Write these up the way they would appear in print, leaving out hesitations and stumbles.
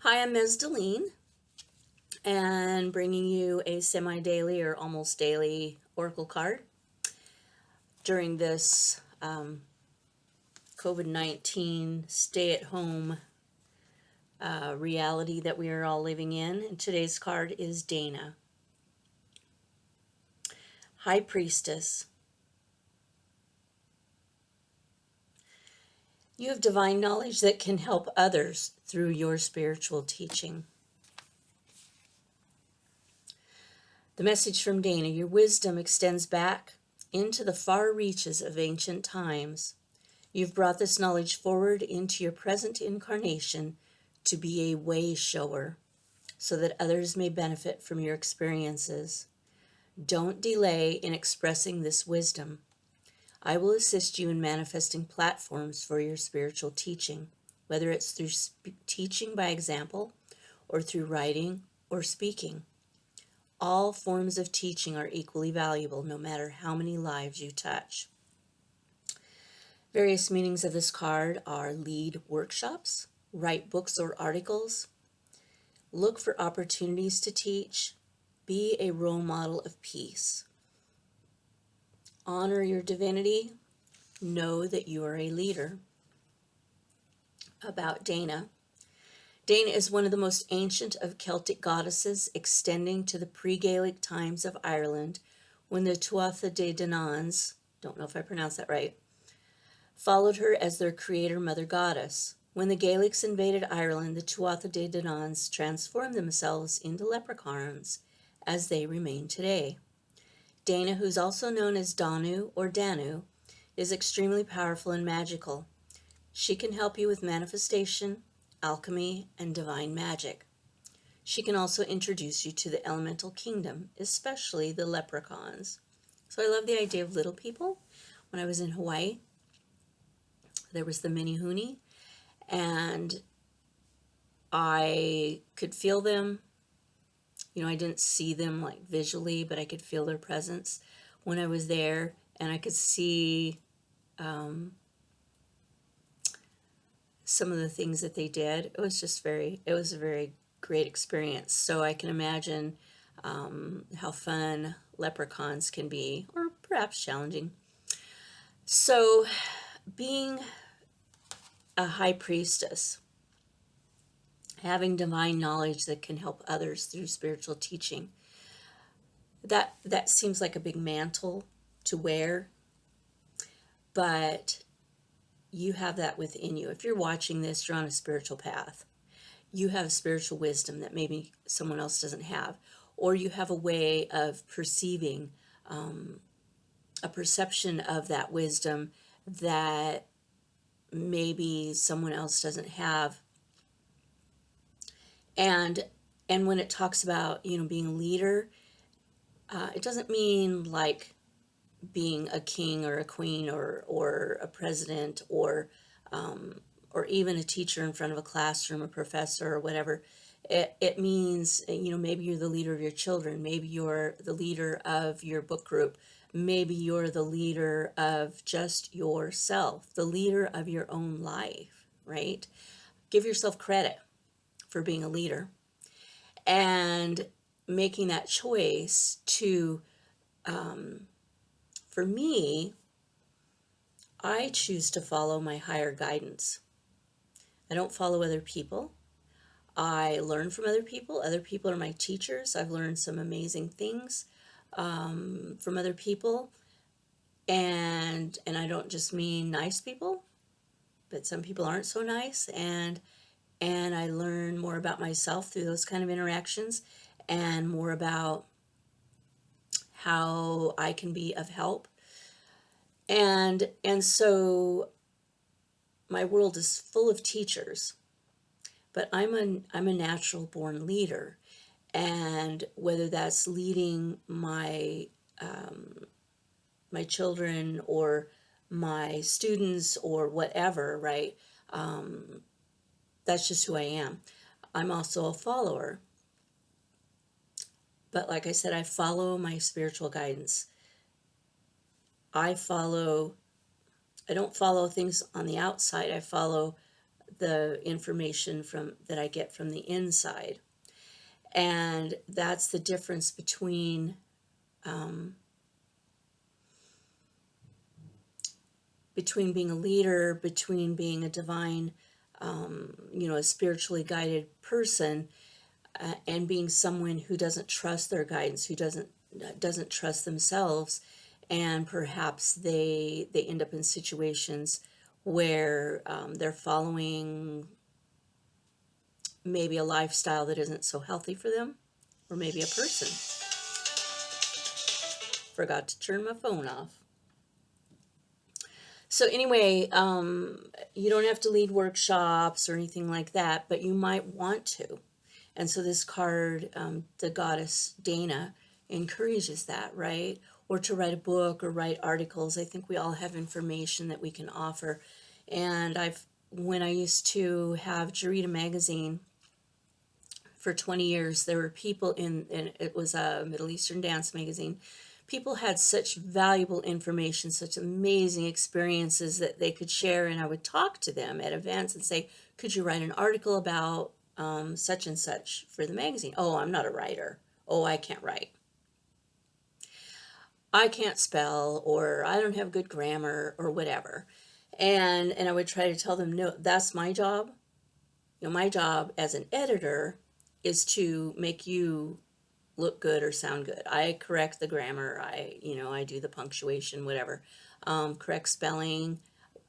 Hi, I'm Ms. Deline, and bringing you a semi-daily or almost daily oracle card during this COVID-19 stay-at-home reality that we are all living in. And today's card is Dana. High Priestess. You have divine knowledge that can help others through your spiritual teaching. The message from Dana: your wisdom extends back into the far reaches of ancient times. You've brought this knowledge forward into your present incarnation to be a way shower so that others may benefit from your experiences. Don't delay in expressing this wisdom. I will assist you in manifesting platforms for your spiritual teaching, whether it's through teaching by example or through writing or speaking. All forms of teaching are equally valuable, no matter how many lives you touch. Various meanings of this card are lead workshops, write books or articles, look for opportunities to teach, be a role model of peace. Honor your divinity, know that you are a leader. About Dana. Dana is one of the most ancient of Celtic goddesses, extending to the pre-Gaelic times of Ireland, when the Tuatha De Dananns, don't know if I pronounced that right, followed her as their creator mother goddess. When the Gaelics invaded Ireland, the Tuatha De Dananns transformed themselves into leprechauns, as they remain today. Dana, who's also known as Danu or Danu, is extremely powerful and magical. She can help you with manifestation, alchemy, and divine magic. She can also introduce you to the elemental kingdom, especially the leprechauns. So I love the idea of little people. When I was in Hawaii, there was the mini huni, and I could feel them. I didn't see them like visually, but I could feel their presence when I was there, and I could see some of the things that they did. It was a very great experience. So I can imagine how fun leprechauns can be, or perhaps challenging. So being a high priestess, having divine knowledge that can help others through spiritual teaching, that seems like a big mantle to wear, but you have that within you. If you're watching this, you're on a spiritual path. You have spiritual wisdom that maybe someone else doesn't have, or you have a way of perceiving, a perception of that wisdom that maybe someone else doesn't have. And when it talks about being a leader, it doesn't mean like being a king or a queen or a president or even a teacher in front of a classroom, a professor or whatever. It means, maybe you're the leader of your children. Maybe you're the leader of your book group. Maybe you're the leader of just yourself, the leader of your own life, right? Give yourself credit for being a leader and making that choice to, for me, I choose to follow my higher guidance. I don't follow other people. I learn from other people. Other people are my teachers. I've learned some amazing things from other people. And I don't just mean nice people, but some people aren't so nice. And I learn more about myself through those kind of interactions, and more about how I can be of help. And so my world is full of teachers, but I'm a natural born leader. And whether that's leading my my children or my students or whatever, right? That's just who I am. I'm also a follower. But like I said, I follow my spiritual guidance. I don't follow things on the outside. I follow the information that I get from the inside. And that's the difference between being a leader, between being a divine, a spiritually guided person, and being someone who doesn't trust their guidance, who doesn't trust themselves, and perhaps they end up in situations where they're following maybe a lifestyle that isn't so healthy for them, or maybe a person. Forgot to turn my phone off. So anyway, you don't have to lead workshops or anything like that, but you might want to. And so this card, the goddess Dana, encourages that, right? Or to write a book or write articles. I think we all have information that we can offer. And when I used to have Jarita magazine for 20 years, there were people and it was a Middle Eastern dance magazine. People had such valuable information, such amazing experiences that they could share, and I would talk to them at events and say, could you write an article about such and such for the magazine? Oh, I'm not a writer. Oh, I can't write. I can't spell, or I don't have good grammar, or whatever. And I would try to tell them, no, that's my job. My job as an editor is to make you look good or sound good. I correct the grammar. I do the punctuation, whatever. Correct spelling.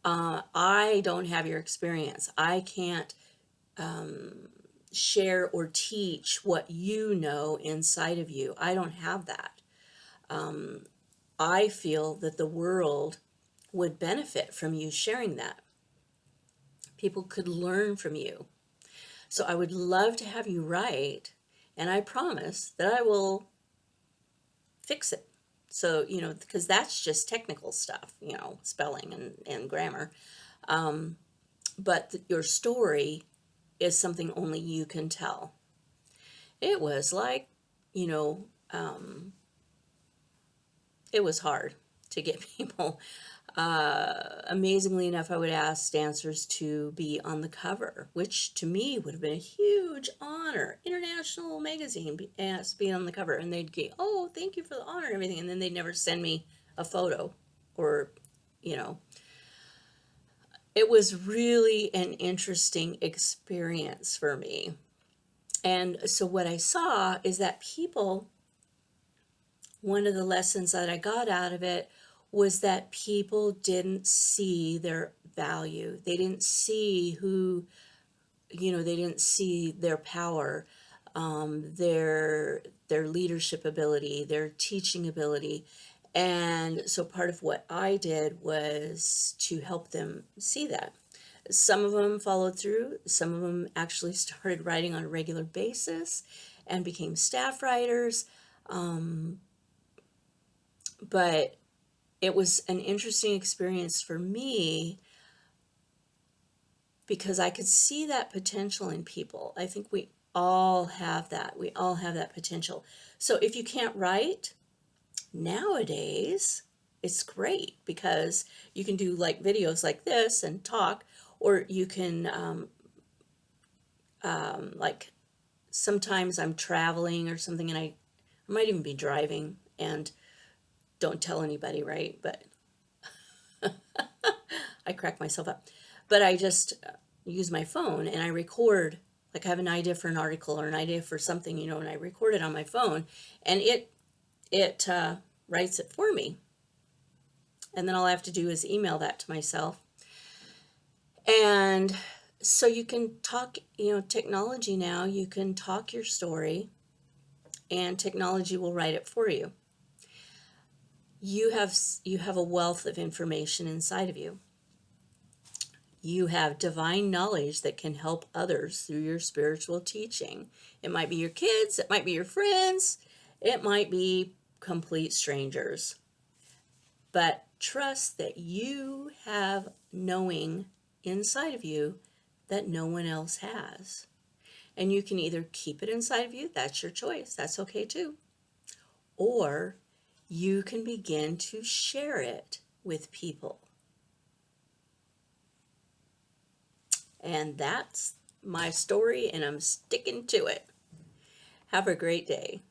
I don't have your experience. I can't share or teach what you know inside of you. I don't have that. I feel that the world would benefit from you sharing that. People could learn from you. So I would love to have you write, and I promise that I will fix it. So, because that's just technical stuff, spelling and grammar. But your story is something only you can tell. It was like, it was hard to get people. Amazingly enough, I would ask dancers to be on the cover, which to me would have been a huge honor. International magazine asked to be on the cover, and they'd go, oh, thank you for the honor and everything, and then they'd never send me a photo, or, It was really an interesting experience for me. And so what I saw is that one of the lessons that I got out of it was that people didn't see their value. They didn't see they didn't see their power, their leadership ability, their teaching ability. And so part of what I did was to help them see that. Some of them followed through. Some of them actually started writing on a regular basis and became staff writers. But it was an interesting experience for me because I could see that potential in people. I think we all have that. We all have that potential. So if you can't write, nowadays it's great because you can do like videos like this and talk, or you can like sometimes I'm traveling or something, and I might even be driving, and don't tell anybody, right? But I crack myself up. But I just use my phone and I record, like I have an idea for an article or an idea for something, and I record it on my phone, and it writes it for me. And then all I have to do is email that to myself. And so you can talk, technology now, you can talk your story and technology will write it for you. You have a wealth of information inside of you. You have divine knowledge that can help others through your spiritual teaching. It might be your kids, it might be your friends, it might be complete strangers. But trust that you have knowing inside of you that no one else has. And you can either keep it inside of you, that's your choice, that's okay too. Or you can begin to share it with people. And that's my story, and I'm sticking to it. Have a great day.